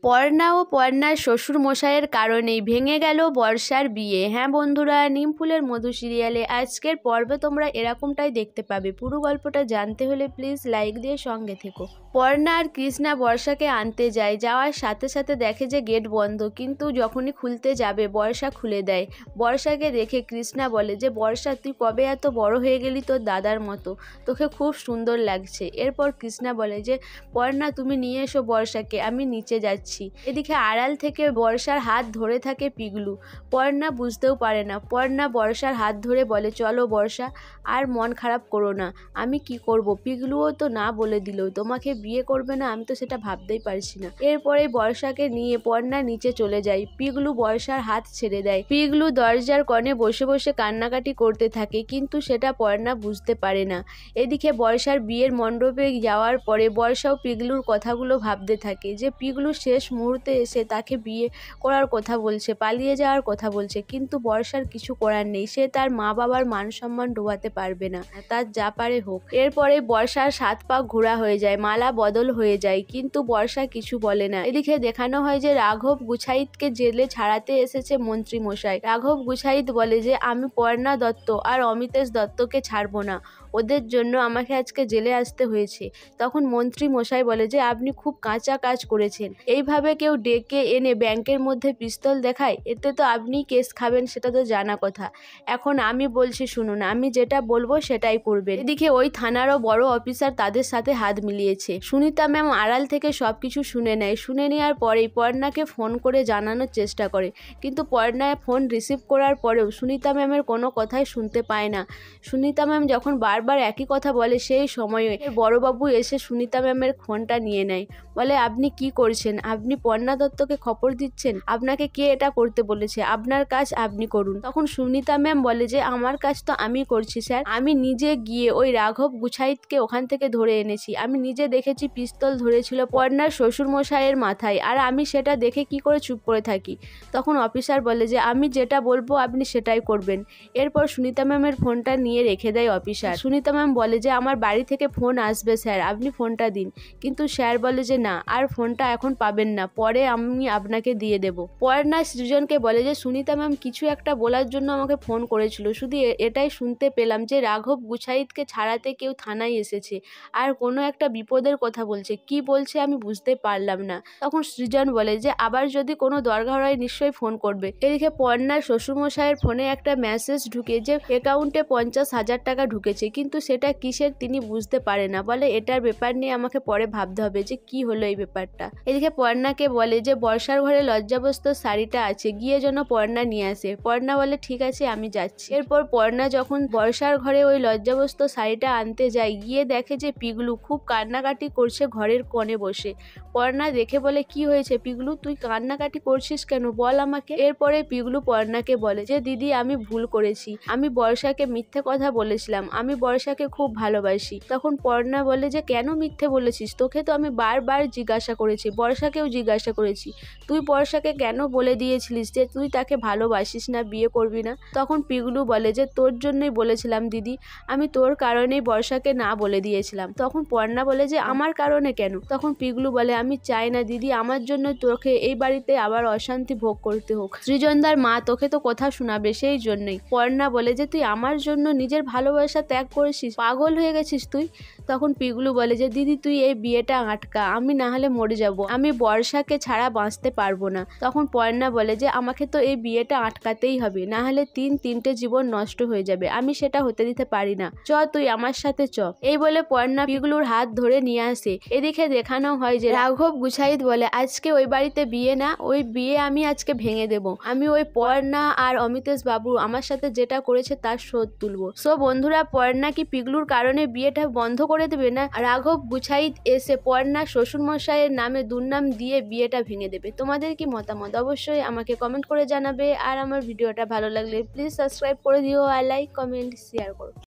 পর্ণা ও পর্ণার শ্বশুরমশাইয়ের কারণেই ভেঙে গেল বর্ষার বিয়ে। হ্যাঁ বন্ধুরা, নিমফুলের মধু সিরিয়ালে আজকের পর্বে তোমরা এরকমটাই দেখতে পাবে। পুরো গল্পটা জানতে হলে প্লিজ লাইক দিয়ে সঙ্গে থেকো। পর্ণা আর কৃষ্ণা বর্ষাকে আনতে যায়, যাওয়ার সাথে সাথে দেখে যে গেট বন্ধ, কিন্তু যখনই খুলতে যাবে বর্ষা খুলে দেয়। বর্ষাকে দেখে কৃষ্ণা বলে যে বর্ষা, তুই কবে এত বড় হয়ে গেলি তোর দাদার মতো, তোকে খুব সুন্দর লাগছে। এরপর কৃষ্ণা বলে যে পর্ণা, তুমি নিয়ে এসো বর্ষাকে, আমি নিচে যাচ্ছি। এদিকে আড়াল থেকে বর্ষার হাত ধরে থাকে পিগলু। পর্ণা বুঝতেও পারে না। পর্ণা বর্ষার হাত ধরে বলে, চলো বর্ষা, আর মন খারাপ করো না। আমি কি করব, পিগলুও তো না বলে দিল তোমাকে বিয়ে করবে না, আমি তো সেটা ভাবতেই পারছি না। এরপরে বর্ষাকে নিয়ে পর্ণা নিচে চলে যায়। পিগলু বর্ষার হাত ছেড়ে দেয়। পিগলু দরজার কোণে বসে বসে কান্নাকাটি করতে থাকে, কিন্তু সেটা পর্ণা বুঝতে পারে না। এদিকে বর্ষার বিয়ের মণ্ডপে যাওয়ার পরে বর্ষাও পিগলুর কথাগুলো ভাবতে থাকে, যে পিগলু শেষ মুহূর্তে এসে তাকে বিয়ে করার কথা বলছে, পালিয়ে যাওয়ার কথা বলছে, কিন্তু বর্ষার কিছু করার নেই। সে তার মা বাবার মান সম্মান ডোবাতে পারবে না, তার যা পারে হোক। এরপরে বর্ষার 7 পা ঘোরা হয়ে যায়, মালা বদল হয়ে যায়, কিন্তু বর্ষা কিছু বলে না। এদিকে দেখানো হয় যে রাঘব গুছাইতকে জেলে ছাড়াতে এসেছে মন্ত্রী মশাই। রাঘব গুছাইত বলে যে আমি পর্ণা দত্ত আর অমিতেশ দত্তকে ছাড়বো না, ওদের জন্য আমাকে আজকে জেলে আসতে হয়েছে। তখন মন্ত্রী মশাই বলে যে আপনি খুব কাঁচা কাজ করেছেন, এইভাবে কেউ ডেকে এনে ব্যাংকের মধ্যে পিস্তল দেখায়, এতে তো আপনি কেস খাবেন, সেটা তো জানা কথা। এখন আমি বলছি শুনুন, আমি যেটা বলবো সেটাই করবেন। এদিকে ওই থানারও বড় অফিসার তাদের সাথে হাত মিলিয়েছে। সুনিতা ম্যাম আড়াল থেকে সবকিছু শুনে নেয়। শুনে নেওয়ার পরেই পর্ণাকে ফোন করে জানানোর চেষ্টা করে, কিন্তু পর্ণা ফোন রিসিভ করার পরেও সুনিতা ম্যামের কোনো কথাই শুনতে পায় না। সুনিতা ম্যাম যখন বারবার একই কথা বলে, সেই সময়ে বড়বাবু এসে সুনিতা ম্যামের ফোনটা নিয়ে নেয়। বলে, আপনি কি করছেন? আপনি পর্ণা দত্তকে খবর দিচ্ছেন? আপনাকে কে এটা করতে বলেছে? আপনার কাজ আপনি করুন। তখন সুনিতা ম্যাম বলে যে আমার কাজ তো আমি করছি স্যার, আমি নিজে গিয়ে ওই রাঘব গুছাইতকে ওখান থেকে ধরে এনেছি। আমি নিজে দেখেছি পিস্তল ধরেছিল পর্ণার শ্বশুরমশাইয়ের মাথায়, আর আমি সেটা দেখে কি করে চুপ করে থাকি। তখন অফিসার বলে যে আমি যেটা বলবো আপনি সেটাই করবেন। এরপর সুনিতা ম্যামের ফোনটা নিয়ে রেখে দেয় অফিসার। সুনিতা ম্যাম বলে যে আমার বাড়ি থেকে ফোন আসবে স্যার, আপনি ফোনটা দিন। কিন্তু স্যার বলে যে না, আর ফোনটা এখন পাবেন না, পরে আমি আপনাকে দিয়ে দেব। পর্ণা সৃজনকে বলে যে সুনিতা ম্যাম কিছু একটা বলার জন্য আমাকে ফোন করেছিল, শুধু এটাই শুনতে পেলাম যে রাঘব গুছাইতকে ছাড়াতে কেউ থানায় এসেছে আর কোনো একটা বিপদের কথা বলছে, কি বলছে আমি বুঝতে পারলাম না। তখন সৃজন বলে যে আবার যদি কোনো দরকার হয় নিশ্চয়ই ফোন করবে। এদিকে পর্ণার শ্বশুরমশাইয়ের ফোনে একটা মেসেজ ঢুকে যে অ্যাকাউন্টে 50,000 টাকা ঢুকেছে, কিন্তু সেটা কিসের তিনি বুঝতে পারে না। বলে এটার ব্যাপার নিয়ে আমাকে পরে ভাবতে হবে যে কি হলো এই ব্যাপারটা। এদিকে পর্ণাকে বলে যে বর্ষার ঘরে লজ্জাবস্ত শাড়িটা আছে, গিয়ে যেন পর্ণা নিয়ে আসে। পর্ণা বলে ঠিক আছে আমি যাচ্ছি। এরপর পর্ণা যখন বর্ষার ঘরে ওই লজ্জাবস্ত শাড়িটা আনতে যায়, গিয়ে দেখে যে পিগলু খুব কান্নাকাটি করছে ঘরের কোণে বসে। পর্ণা দেখে বলে কি হয়েছে পিগলু, তুই কান্নাকাটি করছিস কেন, বল আমাকে। এরপরে পিগলু পর্ণাকে বলে যে দিদি আমি ভুল করেছি, আমি বর্ষাকে মিথ্যে কথা বলেছিলাম, আমি বর্ষাকে খুব ভালোবাসি। তখন পর্ণা বলে যে কেন মিথ্যে বলেছিস, তোকে তো আমি বারবার জিজ্ঞাসা করেছি, বর্ষাকেও জিজ্ঞাসা করেছি, তুই বর্ষাকে কেন বলে দিয়েছিলিস যে তুই তাকে ভালোবাসিস না, বিয়ে করবি না। তখন পিগলু বলে যে তোর জন্যই বলেছিলাম দিদি, আমি তোর কারণেই বর্ষাকে না বলে দিয়েছিলাম। তখন পর্ণা বলে যে আমার কারণে কেন? তখন পিগলু বলে আমি চাই না দিদি, আমার জন্য তোকে এই বাড়িতে আবার অশান্তি ভোগ করতে হোক, সৃজনদার মা তোকে তো কথা শোনাবে, সেই জন্যই। পর্ণা বলে যে তুই আমার জন্য নিজের ভালোবাসা ত্যাগ করেছিস, পাগল হয়ে গেছিস তুই। তখন পিগলু বলে যে দিদি তুই এই বিয়েটা আটকা, আমি না হলে মরে যাব, আমি বর্ষাকে ছাড়া বাঁচতে পারবো না। তখন পর্ণা বলে যে আমাকে তো এই বিয়েটা আটকাতেই হবে, না হলে তিনটে জীবন নষ্ট হয়ে যাবে, আমি সেটা হতে দিতে পারি না, চ তুই আমার সাথে চ। এই বলে পর্ণা পিগলুর হাত ধরে নিয়ে আসে। এদিকে দেখানো হয় যে রাঘব গুছাইত বলে আজকে ওই বাড়িতে বিয়ে না, ওই বিয়ে আমি আজকে ভেঙে দেব, আমি ওই পর্ণা আর অমিতেশ বাবু আমার সাথে যেটা করেছে তার শোধ তুলবো। সো বন্ধুরা, পর্ণা কি পিগলুর কারণে বিয়েটা বন্ধ করে দেবে, না রাঘব গুছাইত এসে পর্ণা শ্বশুরমশাইয়ের নামে দুর্নাম দিয়ে বিয়েটা ভেঙে দেবে? তোমাদের কি মতামত অবশ্যই আমাকে কমেন্ট করে জানাবে। আর আমার ভিডিওটা ভালো লাগলে প্লিজ সাবস্ক্রাইব করে দিও, আর লাইক কমেন্ট শেয়ার করো।